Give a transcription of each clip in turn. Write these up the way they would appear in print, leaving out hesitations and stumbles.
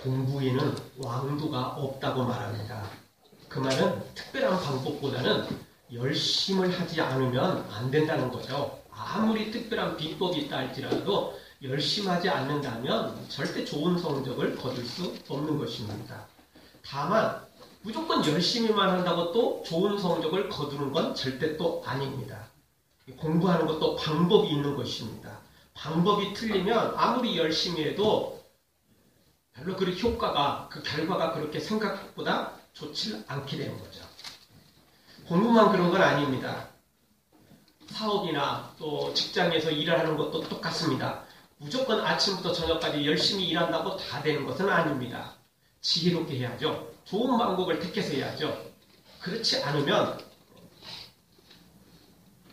공부에는 왕도가 없다고 말합니다. 그 말은 특별한 방법보다는 열심을 하지 않으면 안 된다는 거죠. 아무리 특별한 비법이 있다 할지라도 열심하지 않는다면 절대 좋은 성적을 거둘 수 없는 것입니다. 다만 무조건 열심히만 한다고 또 좋은 성적을 거두는 건 절대 또 아닙니다. 공부하는 것도 방법이 있는 것입니다. 방법이 틀리면 아무리 열심히 해도 별로 그 결과가 그렇게 생각보다 좋지 않게 되는 거죠. 공부만 그런 건 아닙니다. 사업이나 또 직장에서 일을 하는 것도 똑같습니다. 무조건 아침부터 저녁까지 열심히 일한다고 다 되는 것은 아닙니다. 지혜롭게 해야죠. 좋은 방법을 택해서 해야죠. 그렇지 않으면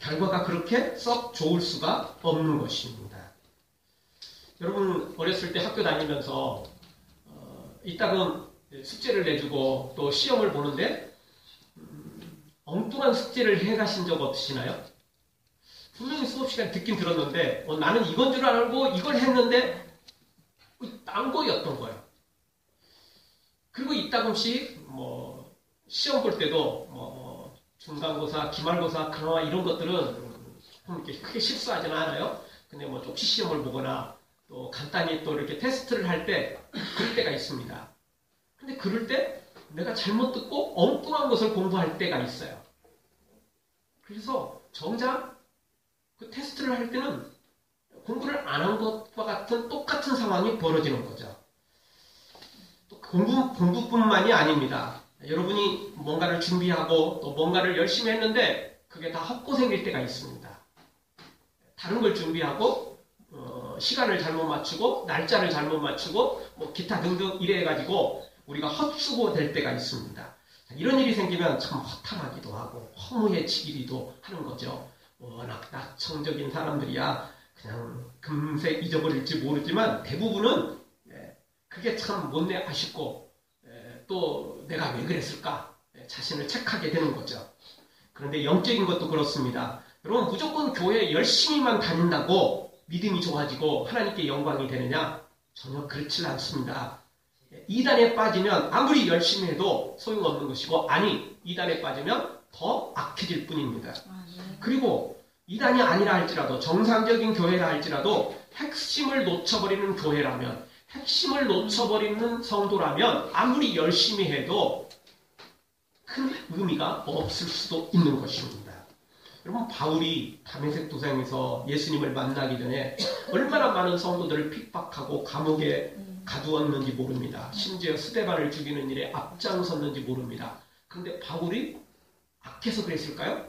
결과가 그렇게 썩 좋을 수가 없는 것입니다. 여러분 어렸을 때 학교 다니면서 이따금 숙제를 내주고 또 시험을 보는데 엉뚱한 숙제를 해가신 적 없으시나요? 분명히 수업 시간에 듣긴 들었는데 나는 이건 줄 알고 이걸 했는데 딴 거였던 거예요. 그리고 이따금씩 시험 볼 때도 중간고사, 기말고사, 간호화 이런 것들은 조금 이렇게 크게 실수하지는 않아요. 근데 쪽지 시험을 보거나 또 간단히 또 이렇게 테스트를 할 때 그럴 때가 있습니다. 근데 그럴 때 내가 잘못 듣고 엉뚱한 것을 공부할 때가 있어요. 그래서 정작 그 테스트를 할 때는 공부를 안 한 것과 같은 똑같은 상황이 벌어지는 거죠. 또 공부뿐만이 아닙니다. 여러분이 뭔가를 준비하고 또 뭔가를 열심히 했는데 그게 다 헛고생일 때가 있습니다. 다른 걸 준비하고 시간을 잘못 맞추고 날짜를 잘못 맞추고 기타 등등 이래가지고 우리가 헛수고 될 때가 있습니다. 이런 일이 생기면 참 허탈하기도 하고 허무해지기도 하는 거죠. 워낙 낙천적인 사람들이야 그냥 금세 잊어버릴지 모르지만 대부분은 그게 참 못내 아쉽고 또 내가 왜 그랬을까 자신을 책하게 되는 거죠. 그런데 영적인 것도 그렇습니다. 여러분 무조건 교회 열심히만 다닌다고 믿음이 좋아지고 하나님께 영광이 되느냐? 전혀 그렇지 않습니다. 이단에 빠지면 아무리 열심히 해도 소용없는 것이고 이단에 빠지면 더 악해질 뿐입니다. 그리고 이단이 아니라 할지라도 정상적인 교회라 할지라도 핵심을 놓쳐버리는 교회라면 핵심을 놓쳐버리는 성도라면 아무리 열심히 해도 큰 의미가 없을 수도 있는 것입니다. 여러분 바울이 다메섹 도상에서 예수님을 만나기 전에 얼마나 많은 성도들을 핍박하고 감옥에 가두었는지 모릅니다. 심지어 스데반을 죽이는 일에 앞장섰는지 모릅니다. 그런데 바울이 악해서 그랬을까요?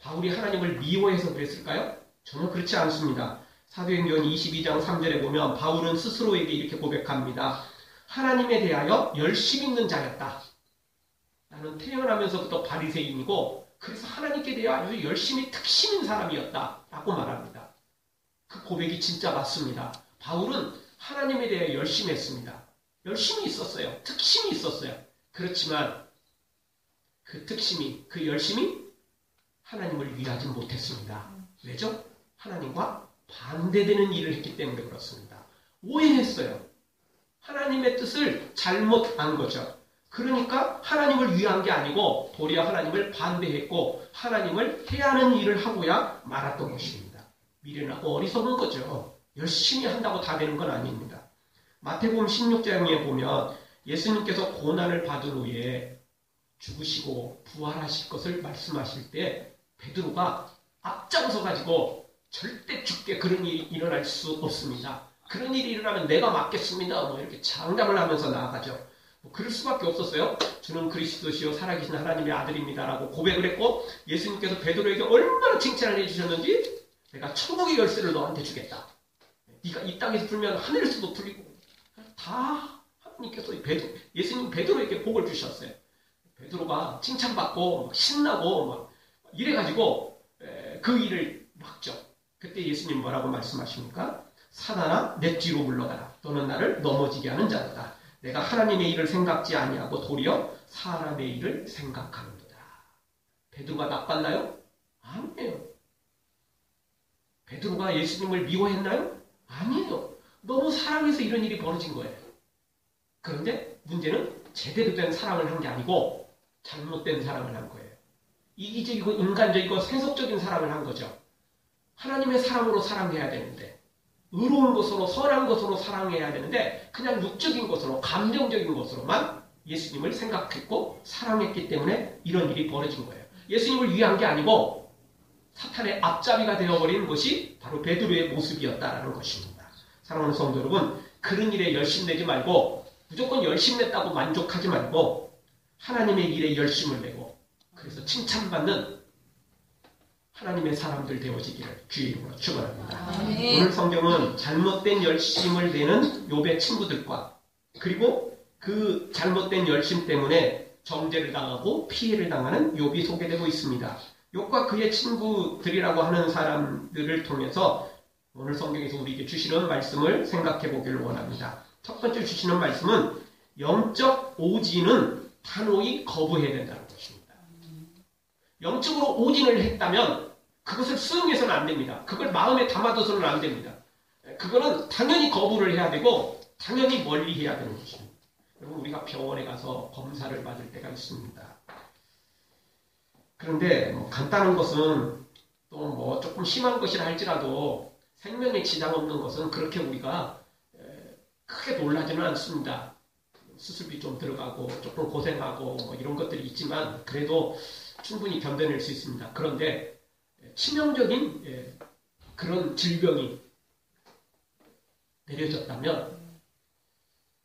바울이 하나님을 미워해서 그랬을까요? 전혀 그렇지 않습니다. 사도행전 22장 3절에 보면 바울은 스스로에게 이렇게 고백합니다. 하나님에 대하여 열심 있는 자였다. 나는 태어나면서부터 바리새인이고 그래서 하나님께 대해 아주 열심히 특심인 사람이었다 라고 말합니다. 그 고백이 진짜 맞습니다. 바울은 하나님에 대해 열심히 했습니다. 열심히 있었어요. 특심이 있었어요. 그렇지만 그 특심이, 그 열심이 하나님을 위하지 못했습니다. 왜죠? 하나님과 반대되는 일을 했기 때문에 그렇습니다. 오해했어요. 하나님의 뜻을 잘못 안 거죠. 그러니까 하나님을 위한 게 아니고 도리어 하나님을 반대했고 하나님을 해하는 일을 하고야 말았던 것입니다. 미련하고 어리석은 거죠. 열심히 한다고 다 되는 건 아닙니다. 마태복음 16장에 보면 예수님께서 고난을 받은 후에 죽으시고 부활하실 것을 말씀하실 때 베드로가 앞장서 가지고 절대 죽게 그런 일이 일어날 수 없습니다. 그런 일이 일어나면 내가 맞겠습니다. 이렇게 장담을 하면서 나아가죠. 그럴 수밖에 없었어요. 주는 그리스도시요 살아계신 하나님의 아들입니다라고 고백을 했고 예수님께서 베드로에게 얼마나 칭찬을 해주셨는지 내가 천국의 열쇠를 너한테 주겠다. 네가 이 땅에서 풀면 하늘에서도 풀리고 다 하나님께서 예수님 베드로에게 복을 주셨어요. 베드로가 칭찬받고 신나고 이래가지고 그 일을 막죠. 그때 예수님 뭐라고 말씀하십니까? 사단아 내 뒤로 물러가라. 너는 나를 넘어지게 하는 자다. 내가 하나님의 일을 생각지 아니하고 도리어 사람의 일을 생각하는도다. 베드로가 나빴나요? 아니에요. 베드로가 예수님을 미워했나요? 아니에요. 너무 사랑해서 이런 일이 벌어진 거예요. 그런데 문제는 제대로 된 사랑을 한 게 아니고 잘못된 사랑을 한 거예요. 이기적이고 인간적이고 세속적인 사랑을 한 거죠. 하나님의 사랑으로 사랑해야 되는데, 의로운 것으로 선한 것으로 사랑해야 되는데 그냥 육적인 것으로 감정적인 것으로만 예수님을 생각했고 사랑했기 때문에 이런 일이 벌어진 거예요. 예수님을 위한 게 아니고 사탄의 앞잡이가 되어버린 것이 바로 베드로의 모습이었다라는 것입니다. 사랑하는 성도 여러분, 그런 일에 열심내지 말고 무조건 열심냈다고 만족하지 말고 하나님의 일에 열심을 내고 그래서 칭찬받는 하나님의 사람들 되어지기를 주의 이름으로 축원합니다. 오늘 성경은 잘못된 열심을 내는 욥의 친구들과 그리고 그 잘못된 열심 때문에 정죄를 당하고 피해를 당하는 욥이 소개되고 있습니다. 욥과 그의 친구들이라고 하는 사람들을 통해서 오늘 성경에서 우리에게 주시는 말씀을 생각해 보기를 원합니다. 첫 번째 주시는 말씀은 영적 오진은 단호히 거부해야 된다는 것입니다. 영적으로 오진을 했다면 그것을 수용해서는 안 됩니다. 그걸 마음에 담아둬서는 안 됩니다. 그거는 당연히 거부를 해야 되고 당연히 멀리해야 되는 것입니다. 여러분, 우리가 병원에 가서 검사를 받을 때가 있습니다. 그런데 간단한 것은 또 조금 심한 것이라 할지라도 생명에 지장 없는 것은 그렇게 우리가 크게 놀라지는 않습니다. 수술비 좀 들어가고 조금 고생하고 이런 것들이 있지만 그래도 충분히 견뎌낼 수 있습니다. 그런데 치명적인 그런 질병이 내려졌다면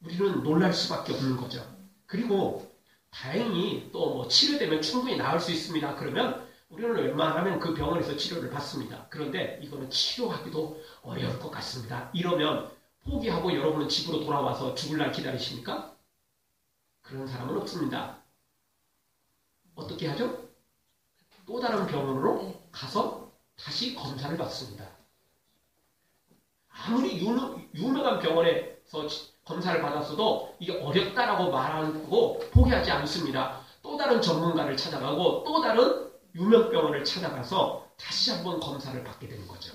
우리는 놀랄 수밖에 없는 거죠. 그리고 다행히 또 치료되면 충분히 나을 수 있습니다. 그러면 우리는 웬만하면 그 병원에서 치료를 받습니다. 그런데 이거는 치료하기도 어려울 것 같습니다. 이러면 포기하고 여러분은 집으로 돌아와서 죽을 날 기다리십니까? 그런 사람은 없습니다. 어떻게 하죠? 또 다른 병원으로 가서 다시 검사를 받습니다. 아무리 유명한 병원에서 검사를 받았어도 이게 어렵다라고 말하고 포기하지 않습니다. 또 다른 전문가를 찾아가고 또 다른 유명 병원을 찾아가서 다시 한번 검사를 받게 되는 거죠.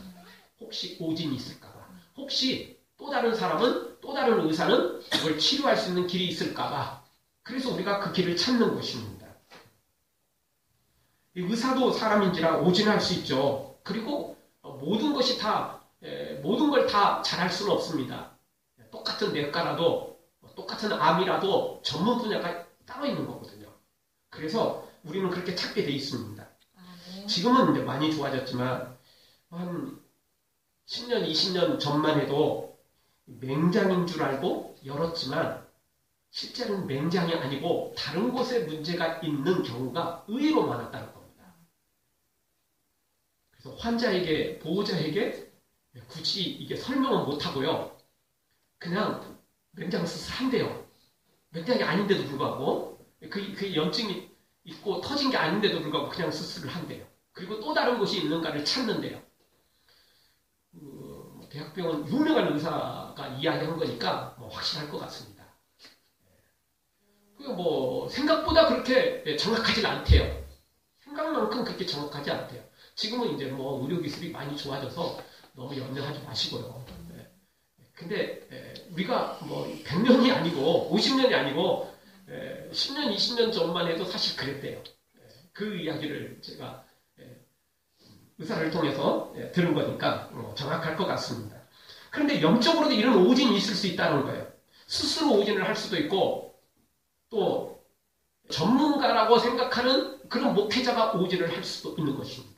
혹시 오진이 있을까봐. 혹시 또 다른 사람은, 또 다른 의사는 그걸 치료할 수 있는 길이 있을까봐. 그래서 우리가 그 길을 찾는 것입니다. 이 의사도 사람인지라 오진할 수 있죠. 그리고 모든 것이 모든 걸 다 잘할 수는 없습니다. 똑같은 뇌과라도, 똑같은 암이라도 전문 분야가 따로 있는 거거든요. 그래서 우리는 그렇게 찾게 돼 있습니다. 지금은 이제 많이 좋아졌지만, 한 10년, 20년 전만 해도 맹장인 줄 알고 열었지만, 실제로는 맹장이 아니고 다른 곳에 문제가 있는 경우가 의외로 많았다는 겁니다. 그래서 환자에게, 보호자에게 굳이 이게 설명은 못하고요. 그냥 맹장 수술한대요. 맹장이 아닌데도 불구하고 그 염증이 있고 터진 게 아닌데도 불구하고 그냥 수술을 한대요. 그리고 또 다른 곳이 있는가를 찾는데요. 대학병원 유명한 의사가 이야기한 거니까 확실할 것 같습니다. 생각보다 그렇게 정확하지 않대요. 생각만큼 그렇게 정확하지 않대요. 지금은 이제 의료기술이 많이 좋아져서 너무 염려하지 마시고요. 근데 우리가 100년이 아니고 50년이 아니고 10년, 20년 전만 해도 사실 그랬대요. 그 이야기를 제가 의사를 통해서 들은 거니까 정확할 것 같습니다. 그런데 영적으로도 이런 오진이 있을 수 있다는 거예요. 스스로 오진을 할 수도 있고 또 전문가라고 생각하는 그런 목회자가 오진을 할 수도 있는 것입니다.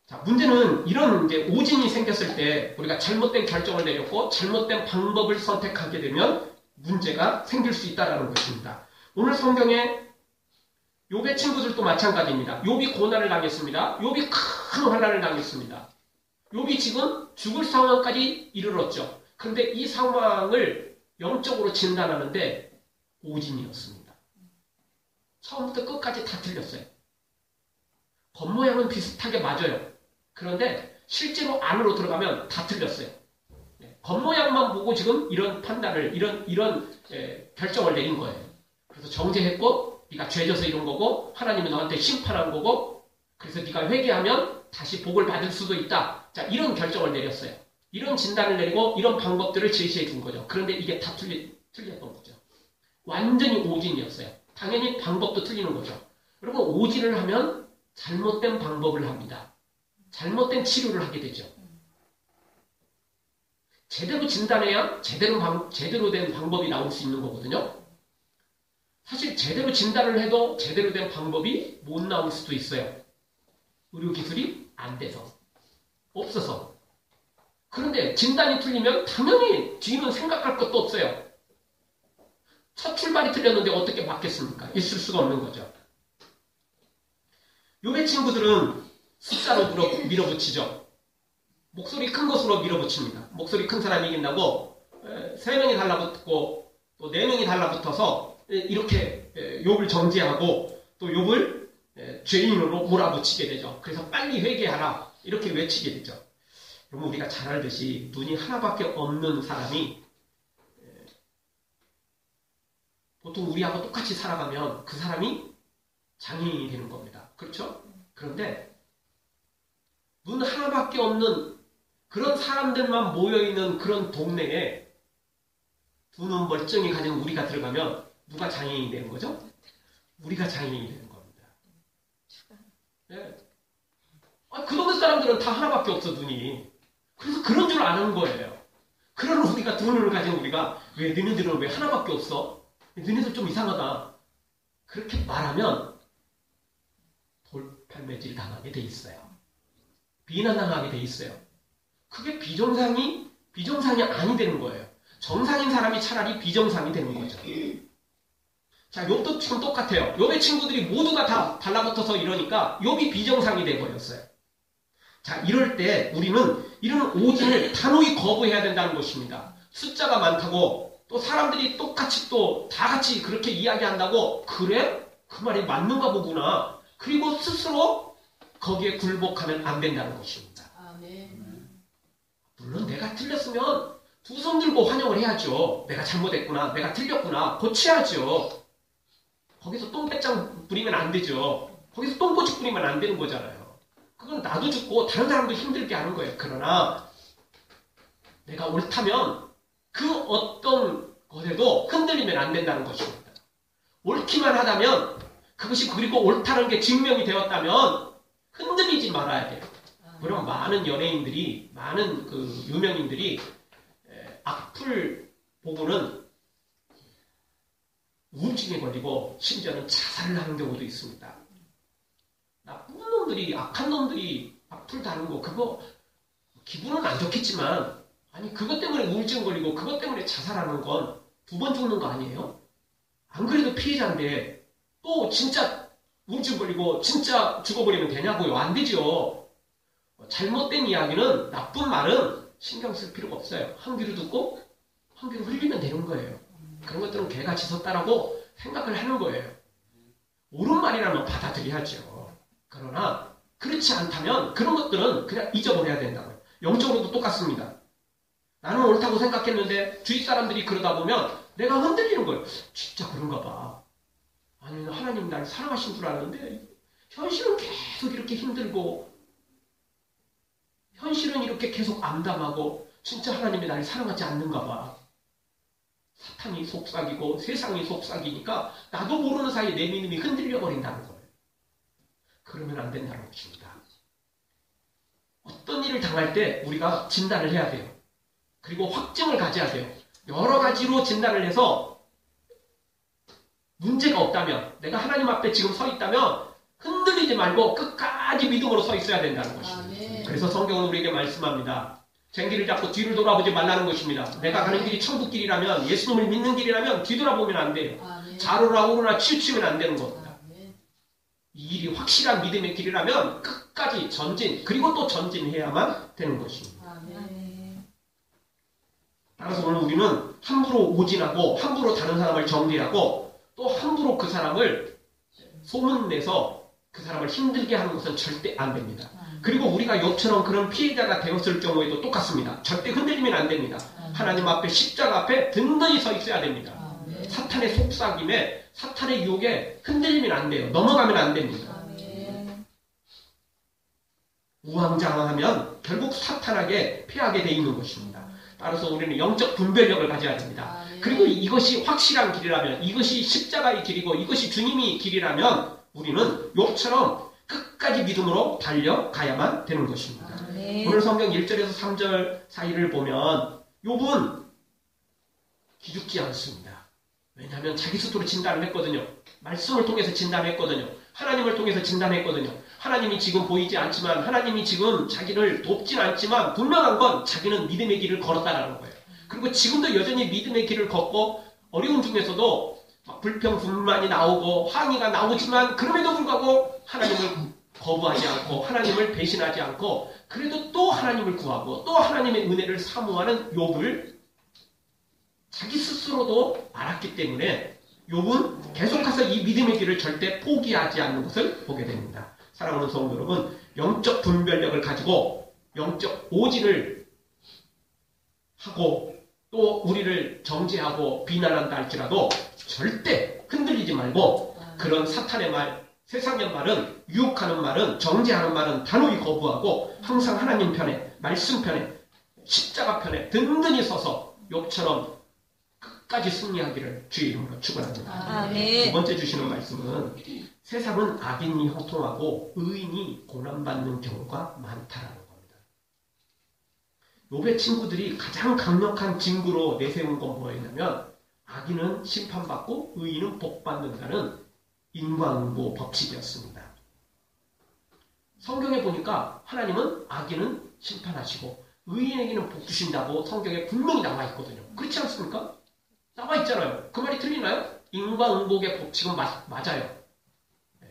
자, 문제는 이런 이제 오진이 생겼을 때 우리가 잘못된 결정을 내렸고 잘못된 방법을 선택하게 되면 문제가 생길 수 있다는 것입니다. 오늘 성경에 욥의 친구들도 마찬가지입니다. 욥이 고난을 당했습니다. 욥이 큰 환난을 당했습니다. 욥이 지금 죽을 상황까지 이르렀죠. 그런데 이 상황을 영적으로 진단하는데 오진이었습니다. 처음부터 끝까지 다 틀렸어요. 겉모양은 비슷하게 맞아요. 그런데 실제로 안으로 들어가면 다 틀렸어요. 겉모양만 보고 지금 이런 판단을, 이런 결정을 내린 거예요. 그래서 정죄했고, 네가 죄져서 이런 거고, 하나님이 너한테 심판한 거고, 그래서 네가 회개하면 다시 복을 받을 수도 있다. 자, 이런 결정을 내렸어요. 이런 진단을 내리고 이런 방법들을 제시해 준 거죠. 그런데 이게 다 틀렸던 거죠. 완전히 오진이었어요. 당연히 방법도 틀리는 거죠. 여러분, 오진을 하면 잘못된 방법을 합니다. 잘못된 치료를 하게 되죠. 제대로 진단해야 제대로 된 방법이 나올 수 있는 거거든요. 사실 제대로 진단을 해도 제대로 된 방법이 못 나올 수도 있어요. 의료기술이 안 돼서, 없어서. 그런데 진단이 틀리면 당연히 뒤는 생각할 것도 없어요. 첫 출발이 틀렸는데 어떻게 맞겠습니까? 있을 수가 없는 거죠. 요배 친구들은 숫자로 밀어붙이죠. 목소리 큰 것으로 밀어붙입니다. 목소리 큰 사람이 이긴다고 3명이 달라붙고 또 4명이 달라붙어서 이렇게 욥을 정죄하고 또 욥을 죄인으로 몰아붙이게 되죠. 그래서 빨리 회개하라 이렇게 외치게 되죠. 여러분, 우리가 잘 알듯이 눈이 하나밖에 없는 사람이 보통 우리하고 똑같이 살아가면 그 사람이 장애인이 되는 겁니다. 그렇죠? 그런데 눈 하나밖에 없는 그런 사람들만 모여있는 그런 동네에 두 눈 멀쩡히 가진 우리가 들어가면 누가 장애인이 되는 거죠? 우리가 장애인이 되는 겁니다. 네. 그 동네 사람들은 다 하나밖에 없어, 눈이. 그래서 그런 줄 아는 거예요. 그런 우리가 두 눈을 가진 우리가 왜 너네들은 왜 하나밖에 없어? 너네들 좀 이상하다. 그렇게 말하면 돌팔매질 당하게 돼 있어요. 비난당하게 돼 있어요. 그게 비정상이 아니 되는 거예요. 정상인 사람이 차라리 비정상이 되는 거죠. 자, 욥도 지금 똑같아요. 욥의 친구들이 모두가 다 달라붙어서 이러니까 욥이 비정상이 돼버렸어요. 자, 이럴 때 우리는 이런 오진을 단호히 거부해야 된다는 것입니다. 숫자가 많다고 또 사람들이 똑같이 또 다 같이 그렇게 이야기한다고 그래? 그 말이 맞는가 보구나. 그리고 스스로 거기에 굴복하면 안 된다는 것입니다. 물론 내가 틀렸으면 두 손 들고 환영을 해야죠. 내가 잘못했구나. 내가 틀렸구나. 고쳐야죠. 거기서 똥배짱 부리면 안 되죠. 거기서 똥꼬치 부리면 안 되는 거잖아요. 그건 나도 죽고 다른 사람도 힘들게 하는 거예요. 그러나 내가 옳다면 그 어떤 것에도 흔들리면 안 된다는 것입니다. 옳기만 하다면 그것이 그리고 옳다는 게 증명이 되었다면 흔들리지 말아야 돼요. 그럼 많은 연예인들이, 많은 그 유명인들이 악플 보고는 우울증에 걸리고 심지어는 자살을 하는 경우도 있습니다. 나쁜 놈들이, 악한 놈들이 악플 다는 거, 그거 기분은 안 좋겠지만, 아니 그것 때문에 우울증 걸리고 그것 때문에 자살하는 건 2번 죽는 거 아니에요? 안 그래도 피해자인데 또 진짜 우울증 걸리고 진짜 죽어버리면 되냐고요? 안 되죠. 잘못된 이야기는, 나쁜 말은 신경 쓸 필요가 없어요. 한 귀로 듣고 한 귀로 흘리면 되는 거예요. 그런 것들은 개가 짖었다라고 생각을 하는 거예요. 옳은 말이라면 받아들여야죠. 그러나 그렇지 않다면 그런 것들은 그냥 잊어버려야 된다고요. 영적으로도 똑같습니다. 나는 옳다고 생각했는데 주위 사람들이 그러다 보면 내가 흔들리는 거예요. 진짜 그런가 봐. 아니, 하나님 날 사랑하신 줄 알았는데 현실은 계속 이렇게 힘들고 현실은 이렇게 계속 암담하고 진짜 하나님이 나를 사랑하지 않는가 봐. 사탄이 속삭이고 세상이 속삭이니까 나도 모르는 사이에 내 믿음이 흔들려 버린다는 거예요. 그러면 안 된다는 것입니다. 어떤 일을 당할 때 우리가 진단을 해야 돼요. 그리고 확증을 가져야 돼요. 여러 가지로 진단을 해서 문제가 없다면, 내가 하나님 앞에 지금 서 있다면 흔들리지 말고 끝까지 믿음으로 서 있어야 된다는 것입니다. 그래서 성경은 우리에게 말씀합니다. 쟁기를 잡고 뒤를 돌아보지 말라는 것입니다. 내가 가는 길이 천국 길이라면, 예수님을 믿는 길이라면 뒤돌아보면 안 돼요. 좌로나 우로나 치우치면 안 되는 겁니다. 이 일이 확실한 믿음의 길이라면 끝까지 전진, 그리고 또 전진해야만 되는 것입니다. 따라서 오늘 우리는 함부로 오진하고 함부로 다른 사람을 정죄하고 또 함부로 그 사람을 소문내서 그 사람을 힘들게 하는 것은 절대 안 됩니다. 그리고 우리가 욥처럼 그런 피해자가 되었을 경우에도 똑같습니다. 절대 흔들리면 안 됩니다. 하나님 앞에, 십자가 앞에 든든히 서 있어야 됩니다. 사탄의 속삭임에, 사탄의 유혹에 흔들리면 안 돼요. 넘어가면 안 됩니다. 우왕좌왕하면 결국 사탄에게 패하게 돼 있는 것입니다. 따라서 우리는 영적 분별력을 가져야 됩니다. 그리고 이것이 확실한 길이라면, 이것이 십자가의 길이고 이것이 주님의 길이라면 우리는 욥처럼 끝까지 믿음으로 달려가야만 되는 것입니다. 오늘 성경 1절에서 3절 사이를 보면 욥은 기죽지 않습니다. 왜냐하면 자기 스스로 진단을 했거든요. 말씀을 통해서 진단했거든요. 하나님을 통해서 진단했거든요. 하나님이 지금 보이지 않지만, 하나님이 지금 자기를 돕진 않지만 분명한 건 자기는 믿음의 길을 걸었다라는 거예요. 그리고 지금도 여전히 믿음의 길을 걷고 어려운 중에서도 불평, 불만이 나오고 항의가 나오지만 그럼에도 불구하고 하나님을 거부하지 않고 하나님을 배신하지 않고 그래도 또 하나님을 구하고 또 하나님의 은혜를 사모하는 욥을 자기 스스로도 알았기 때문에 욥은 계속해서 이 믿음의 길을 절대 포기하지 않는 것을 보게 됩니다. 사랑하는 성도 여러분, 영적 분별력을 가지고 영적 오진을 하고 또 우리를 정죄하고 비난한다 할지라도 절대 흔들리지 말고 그런 사탄의 말, 세상의 말은, 유혹하는 말은, 정죄하는 말은 단호히 거부하고 항상 하나님 편에, 말씀 편에, 십자가 편에 든든히 서서 욥처럼 끝까지 승리하기를 주의 이름으로 축원합니다. 두 번째 주시는 말씀은 세상은 악인이 형통하고 의인이 고난받는 경우가 많다라는 겁니다. 욥의 친구들이 가장 강력한 징구로 내세운 건 뭐였냐면 악인은 심판받고 의인은 복받는다는 인과응보 법칙이었습니다. 성경에 보니까 하나님은 악인은 심판하시고 의인에게는 복 주신다고 성경에 분명히 나와 있거든요. 그렇지 않습니까? 나와 있잖아요. 그 말이 틀리나요? 인과응복의 법칙은 맞아요.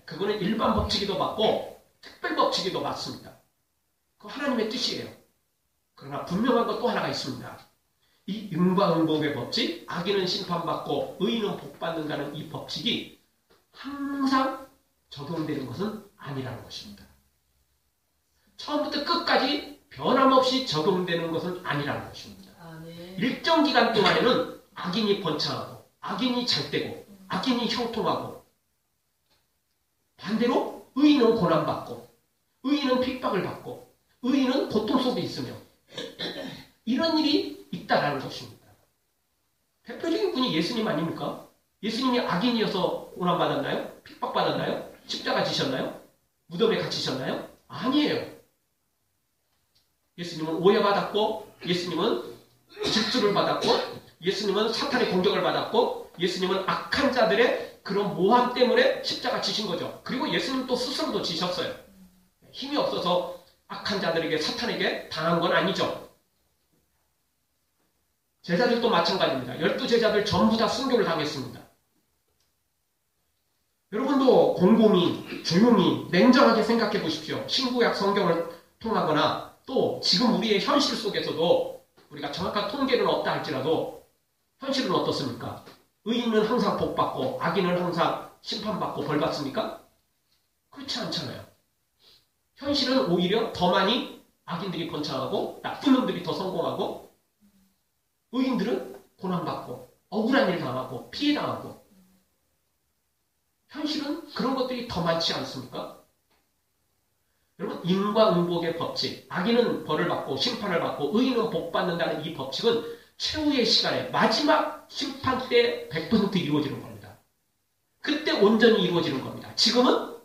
그거는 일반 법칙이도 맞고 특별 법칙이도 맞습니다. 그거 하나님의 뜻이에요. 그러나 분명한 것 또 하나가 있습니다. 이 인과응복의 법칙, 악인은 심판받고 의인은 복받는다는 이 법칙이 항상 적용되는 것은 아니라는 것입니다. 처음부터 끝까지 변함없이 적용되는 것은 아니라는 것입니다. 일정 기간 동안에는 악인이 번창하고 악인이 잘되고 악인이 형통하고 반대로 의인은 고난받고 의인은 핍박을 받고 의인은 고통 속에 있으며 이런 일이 있다라는 것입니다. 대표적인 분이 예수님 아닙니까? 예수님이 악인이어서 고난받았나요? 핍박받았나요? 십자가 지셨나요? 무덤에 갇히셨나요? 아니에요. 예수님은 오해받았고 예수님은 질투를 받았고 예수님은 사탄의 공격을 받았고 예수님은 악한 자들의 그런 모함 때문에 십자가 지신 거죠. 그리고 예수님 또 스스로도 지셨어요. 힘이 없어서 악한 자들에게 사탄에게 당한 건 아니죠. 제자들도 마찬가지입니다. 12제자들 전부 다 순교를 당했습니다. 여러분도 곰곰이 조용히 냉정하게 생각해 보십시오. 신구약 성경을 통하거나 또 지금 우리의 현실 속에서도 우리가 정확한 통계는 없다 할지라도 현실은 어떻습니까? 의인은 항상 복받고 악인은 항상 심판받고 벌받습니까? 그렇지 않잖아요. 현실은 오히려 더 많이 악인들이 번창하고 나쁜 놈들이 더 성공하고 의인들은 고난받고 억울한 일 당하고 피해당하고 현실은 그런 것들이 더 많지 않습니까? 여러분, 인과응복의 법칙, 악인은 벌을 받고 심판을 받고 의인은 복받는다는 이 법칙은 최후의 시간에 마지막 심판 때 100% 이루어지는 겁니다. 그때 온전히 이루어지는 겁니다. 지금은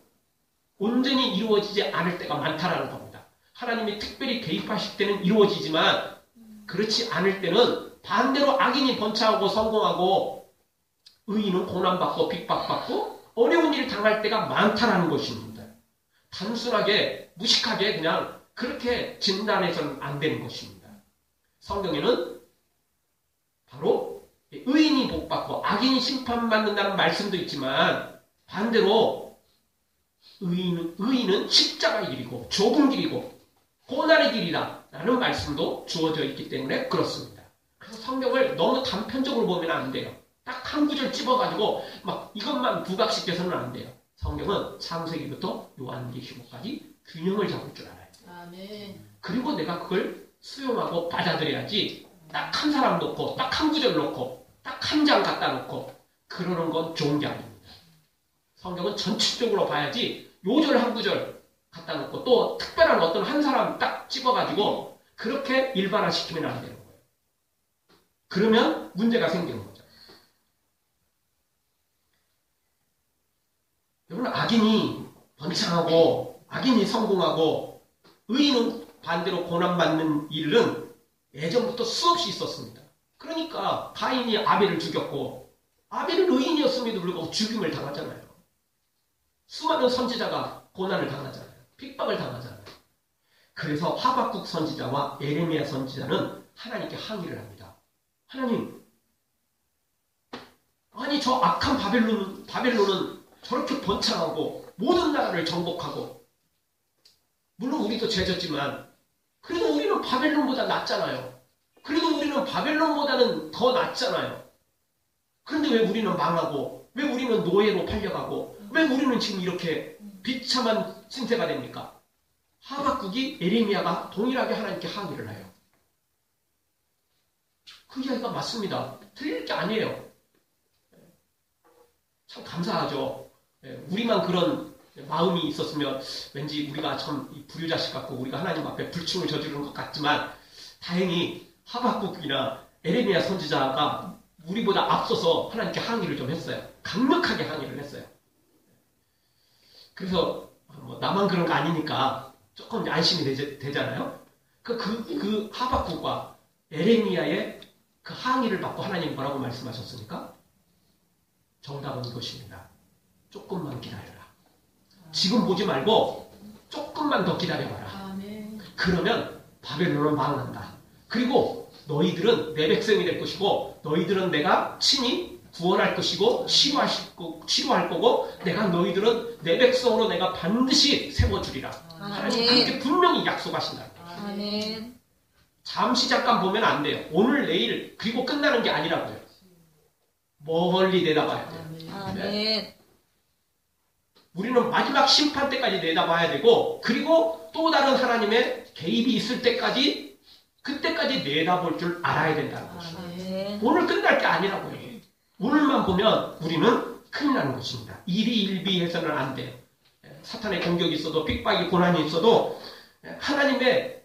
온전히 이루어지지 않을 때가 많다라는 겁니다. 하나님이 특별히 개입하실 때는 이루어지지만 그렇지 않을 때는 반대로 악인이 번창하고 성공하고 의인은 고난받고 핍박받고 어려운 일을 당할 때가 많다라는 것입니다. 단순하게 무식하게 그냥 그렇게 진단해서는 안 되는 것입니다. 성경에는 바로 의인이 복받고 악인이 심판받는다는 말씀도 있지만 반대로 의인은 십자가의 길이고 좁은 길이고 고난의 길이다 라는 말씀도 주어져 있기 때문에 그렇습니다. 그래서 성경을 너무 단편적으로 보면 안 돼요. 딱 한 구절 찝어가지고 막 이것만 부각시켜서는 안 돼요. 성경은 창세기부터 요한계시록까지 균형을 잡을 줄 알아야 돼요. 아멘. 그리고 내가 그걸 수용하고 받아들여야지 딱 한 사람 놓고 딱 한 구절 놓고 딱 한 장 갖다 놓고 그러는 건 좋은 게 아닙니다. 성경은 전체적으로 봐야지 요절 한 구절 갖다 놓고 또 특별한 어떤 한 사람 딱 찍어가지고 그렇게 일반화시키면 안 되는 거예요. 그러면 문제가 생기는 거죠. 여러분, 악인이 번창하고 악인이 성공하고 의인은 반대로 고난받는 일은 예전부터 수없이 있었습니다. 그러니까 가인이 아벨을 죽였고 아벨은 의인이었음에도 불구하고 죽임을 당하잖아요. 수많은 선지자가 고난을 당하잖아요. 핍박을 당하잖아요. 그래서 하박국 선지자와 에레미야 선지자는 하나님께 항의를 합니다. 하나님, 아니 저 악한 바벨론은 저렇게 번창하고 모든 나라를 정복하고 물론 우리도 죄졌지만 그래도 우리는 바벨론보다 낫잖아요. 그래도 우리는 바벨론보다는 더 낫잖아요. 그런데 왜 우리는 망하고 왜 우리는 노예로 팔려가고 왜 우리는 지금 이렇게 비참한 신세가 됩니까? 하박국이 에레미야가 동일하게 하나님께 항의를 해요. 그 이야기가 맞습니다. 틀릴 게 아니에요. 참 감사하죠. 우리만 그런 마음이 있었으면 왠지 우리가 참 불효자식 같고 우리가 하나님 앞에 불충을 저지르는 것 같지만 다행히 하박국이나 에레미야 선지자가 우리보다 앞서서 하나님께 항의를 좀 했어요. 강력하게 항의를 했어요. 그래서 뭐 나만 그런 거 아니니까 조금 안심이 되잖아요. 그 하박국과 에레미야의 그 항의를 받고 하나님 뭐라고 말씀하셨습니까? 정답은 이것입니다. 조금만 기다려라. 지금 보지 말고 조금만 더 기다려봐라. 그러면 바벨론은 망한다. 그리고 너희들은 내 백성이 될 것이고 너희들은 내가 친히 구원할 것이고 치료할 거고 내가 너희들은 내 백성으로 내가 반드시 세워주리라. 하나님 그렇게 분명히 약속하신다. 아멘. 잠시 잠깐 보면 안 돼요. 오늘 내일 그리고 끝나는 게 아니라고요. 멀리 내다봐야 돼요. 아멘. 네? 우리는 마지막 심판 때까지 내다봐야 되고 그리고 또 다른 하나님의 개입이 있을 때까지 그때까지 내다볼 줄 알아야 된다는 것입니다. 아멘. 오늘 끝날 게 아니라고요. 오늘만 보면 우리는 큰일 나는 것입니다. 일희일비해서는 안 돼요. 사탄의 공격이 있어도 핍박이 고난이 있어도 하나님의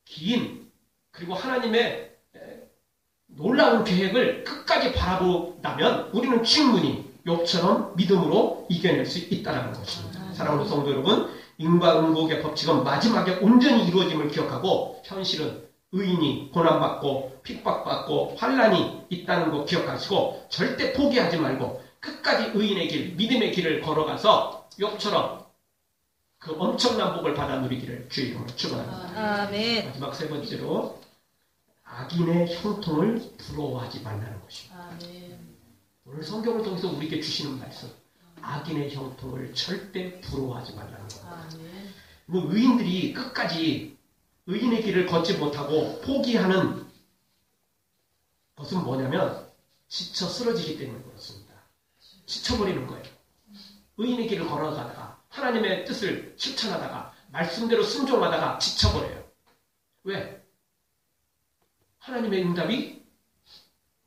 긴 그리고 하나님의 놀라운 계획을 끝까지 바라본다면 우리는 충분히 욥처럼 믿음으로 이겨낼 수 있다는 것입니다. 사랑하는 성도 여러분, 인과응복의 법칙은 마지막에 온전히 이루어짐을 기억하고 현실은 의인이 고난받고 핍박받고 환난이 있다는 거 기억하시고 절대 포기하지 말고 끝까지 의인의 길, 믿음의 길을 걸어가서 욥처럼 그 엄청난 복을 받아 누리기를 주의 이름으로 축원합니다. 아멘. 마지막 세 번째로 악인의 형통을 부러워하지 말라는 것입니다. 아멘. 오늘 성경을 통해서 우리에게 주시는 말씀, 악인의 형통을 절대 부러워하지 말라는 겁니다. 아멘. 뭐 의인들이 끝까지 의인의 길을 걷지 못하고 포기하는 것은 뭐냐면 지쳐 쓰러지기 때문에 그렇습니다. 지쳐버리는 거예요. 의인의 길을 걸어가다가 하나님의 뜻을 실천하다가 말씀대로 순종하다가 지쳐버려요. 왜? 하나님의 응답이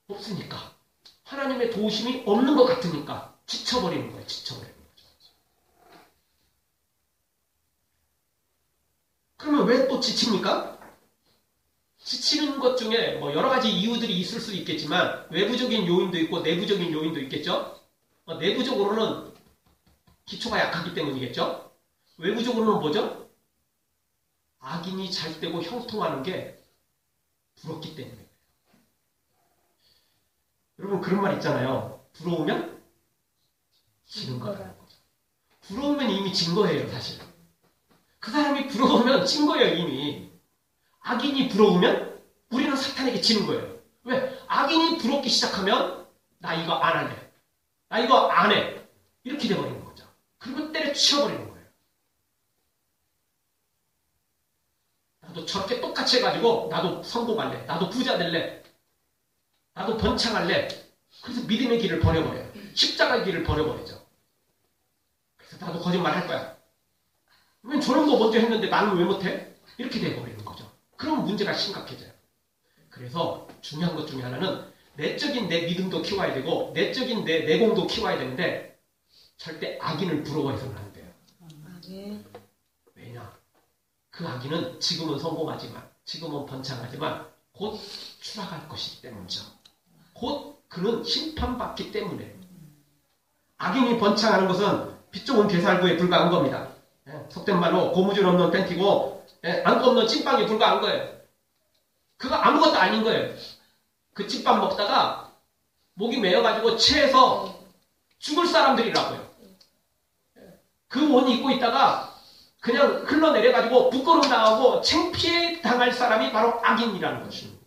없으니까. 하나님의 도우심이 없는 것 같으니까 지쳐버리는 거예요. 지쳐버리는 거죠. 그러면 왜 또 지칩니까? 지치는 것 중에 뭐 여러 가지 이유들이 있을 수 있겠지만 외부적인 요인도 있고 내부적인 요인도 있겠죠. 내부적으로는 기초가 약하기 때문이겠죠. 외부적으로는 뭐죠? 악인이 잘 되고 형통하는 게 부럽기 때문에. 여러분 그런 말 있잖아요. 부러우면 지는 거라는 거죠. 부러우면 이미 진 거예요, 사실. 그 사람이 부러우면 진 거예요, 이미. 악인이 부러우면 우리는 사탄에게 지는 거예요. 왜? 악인이 부럽기 시작하면 나 이거 안 할래. 나 이거 안 해. 이렇게 돼버리는 거죠. 그리고 때려치워버리는 거예요. 나도 저렇게 똑같이 해가지고 나도 성공할래. 나도 부자 될래. 나도 번창할래. 그래서 믿음의 길을 버려버려요. 십자가의 길을 버려버리죠. 그래서 나도 거짓말 할 거야. 왜 저런 거 먼저 했는데 나는 왜 못해? 이렇게 돼버리는 거죠. 그럼 문제가 심각해져요. 그래서 중요한 것 중에 하나는 내적인 내 믿음도 키워야 되고 내적인 내 내공도 키워야 되는데 절대 악인을 부러워해서는 안 돼요. 아멘. 그 악인은 지금은 성공하지만, 지금은 번창하지만 곧 추락할 것이기 때문이죠. 곧 그는 심판받기 때문에. 악인이 번창하는 것은 피 좋은 게살구에 불과한 겁니다. 속된 말로 고무줄 없는 팬티고 안고 없는 찐빵에 불과한 거예요. 그거 아무것도 아닌 거예요. 그 찐빵 먹다가 목이 메어가지고 체해서 죽을 사람들이라고요. 그 옷 입고 있다가 그냥 흘러내려가지고 부끄러움 당하고 창피해 당할 사람이 바로 악인이라는 것입니다.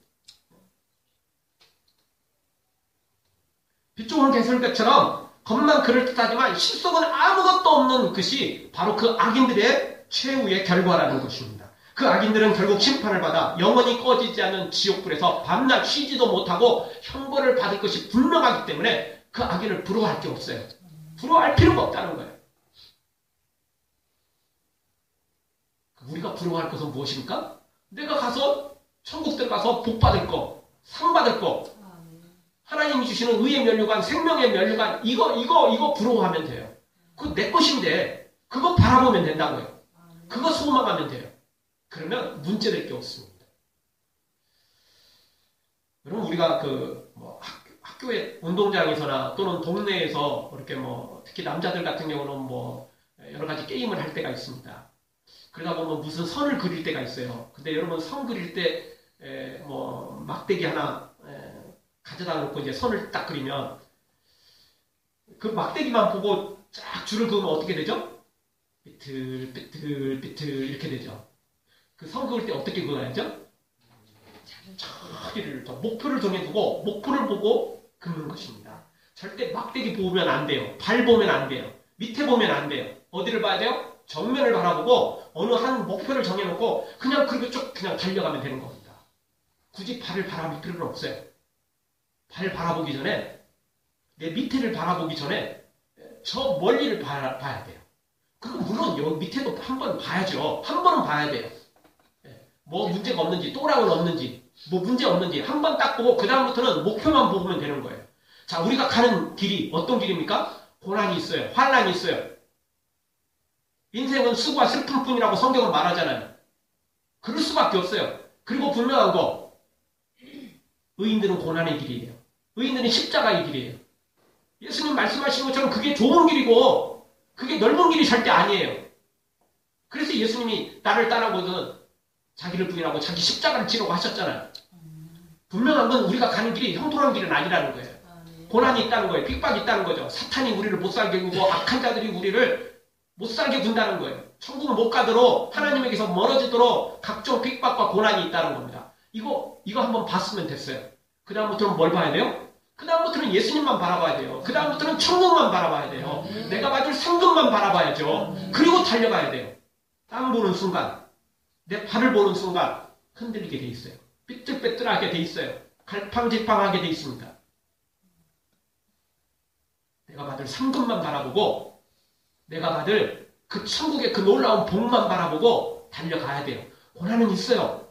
피 좋은 게살구처럼 겉만 그럴듯하지만 실속은 아무것도 없는 것이 바로 그 악인들의 최후의 결과라는 것입니다. 그 악인들은 결국 심판을 받아 영원히 꺼지지 않는 지옥불에서 밤낮 쉬지도 못하고 형벌을 받을 것이 분명하기 때문에 그 악인을 부러워할 게 없어요. 부러워할 필요가 없다는 거예요. 우리가 부러워할 것은 무엇입니까? 내가 가서 천국 들어가서 복 받을 거, 상 받을 거, 하나님이 주시는 의의 면류관, 생명의 면류관, 이거 부러워하면 돼요. 그거 내 것인데 그거 바라보면 된다고요. 그거 소망하면 돼요. 그러면 문제될 게 없습니다. 여러분, 우리가 학교의 운동장에서나 또는 동네에서 이렇게 특히 남자들 같은 경우는 여러 가지 게임을 할 때가 있습니다. 그러다 보면 무슨 선을 그릴 때가 있어요. 근데 여러분, 선 그릴 때 막대기 하나 가져다 놓고 이제 선을 딱 그리면 그 막대기만 보고 쫙 줄을 그으면 어떻게 되죠? 삐틀 이렇게 되죠. 그 선 그을 때 어떻게 그어야죠? 저기를 목표를 정해두고 목표를 보고 긋는 것입니다. 절대 막대기 보면 안 돼요. 발 보면 안 돼요. 밑에 보면 안 돼요. 어디를 봐야 돼요? 정면을 바라보고 어느 한 목표를 정해놓고 그냥 그렇게 쭉 그냥 달려가면 되는 겁니다. 굳이 발을 바라볼 필요는 없어요. 발 바라보기 전에, 내 밑에를 바라보기 전에 저 멀리를 봐야 돼요. 그리고 물론 여기 밑에도 한번 봐야죠. 한 번은 봐야 돼요. 뭐 문제가 없는지, 또랑은 없는지, 뭐 문제 없는지 한 번 딱 보고 그 다음부터는 목표만 보면 되는 거예요. 자, 우리가 가는 길이 어떤 길입니까? 고난이 있어요. 환난이 있어요. 인생은 수고와 슬픔뿐이라고 성경은 말하잖아요. 그럴 수밖에 없어요. 그리고 분명한 거, 의인들은 고난의 길이에요. 의인들은 십자가의 길이에요. 예수님 말씀하신 것처럼 그게 좋은 길이고 그게 넓은 길이 절대 아니에요. 그래서 예수님이 나를 따라오거든 자기를 부인하고 자기 십자가를 지라고 하셨잖아요. 분명한 건 우리가 가는 길이 형통한 길은 아니라는 거예요. 고난이 있다는 거예요. 핍박이 있다는 거죠. 사탄이 우리를 못 살게 구고 악한 자들이 우리를 못 살게 군다는 거예요. 천국을 못 가도록 하나님에게서 멀어지도록 각종 핍박과 고난이 있다는 겁니다. 이거 한번 봤으면 됐어요. 그 다음부터는 뭘 봐야 돼요? 그 다음부터는 예수님만 바라봐야 돼요. 그 다음부터는 천국만 바라봐야 돼요. 내가 받을 상급만 바라봐야죠. 그리고 달려가야 돼요. 땅 보는 순간, 내 발을 보는 순간 흔들리게 돼 있어요. 삐뚤빼뚤하게 돼 있어요. 갈팡질팡하게 돼 있습니다. 내가 받을 상급만 바라보고 내가 받을 그 천국의 그 놀라운 복만 바라보고 달려가야 돼요. 고난은 있어요.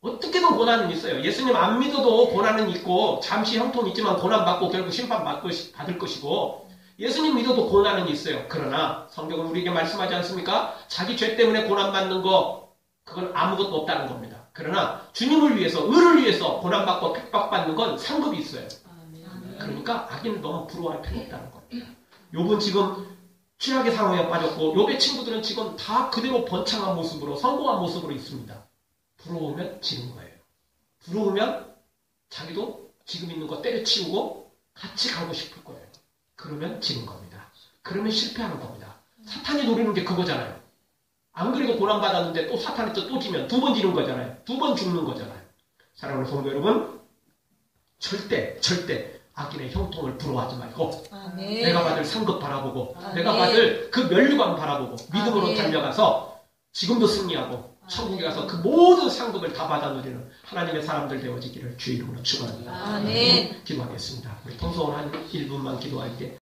어떻게든 고난은 있어요. 예수님 안 믿어도 고난은 있고 잠시 형통이 있지만 고난받고 결국 심판받을 것이고 예수님 믿어도 고난은 있어요. 그러나 성경은 우리에게 말씀하지 않습니까? 자기 죄 때문에 고난받는 거 그건 아무것도 없다는 겁니다. 그러나 주님을 위해서 의를 위해서 고난받고 핍박받는 건 상급이 있어요. 그러니까 악인을 너무 부러워할 필요 없다는 겁니다. 욥은 지금 최악의 상황에 빠졌고 욥의 친구들은 지금 다 그대로 번창한 모습으로 성공한 모습으로 있습니다. 부러우면 지는 거예요. 부러우면 자기도 지금 있는 거 때려치우고 같이 가고 싶을 거예요. 그러면 지는 겁니다. 그러면 실패하는 겁니다. 사탄이 노리는 게 그거잖아요. 안 그래도 고난받았는데 또 사탄한테 또 지면 두 번 지는 거잖아요. 두 번 죽는 거잖아요. 사랑하는 성도 여러분, 절대 악인의 형통을 부러워하지 말고 내가 받을 상급 바라보고 내가 받을 그 면류관 바라보고 믿음으로 달려가서 지금도 승리하고 천국에 가서 그 모든 상급을 다 받아 누리는 하나님의 사람들 되어지기를 주의 이름으로 축원합니다. 아멘. 기도하겠습니다. 우리 통성을 한 1분만 기도할게.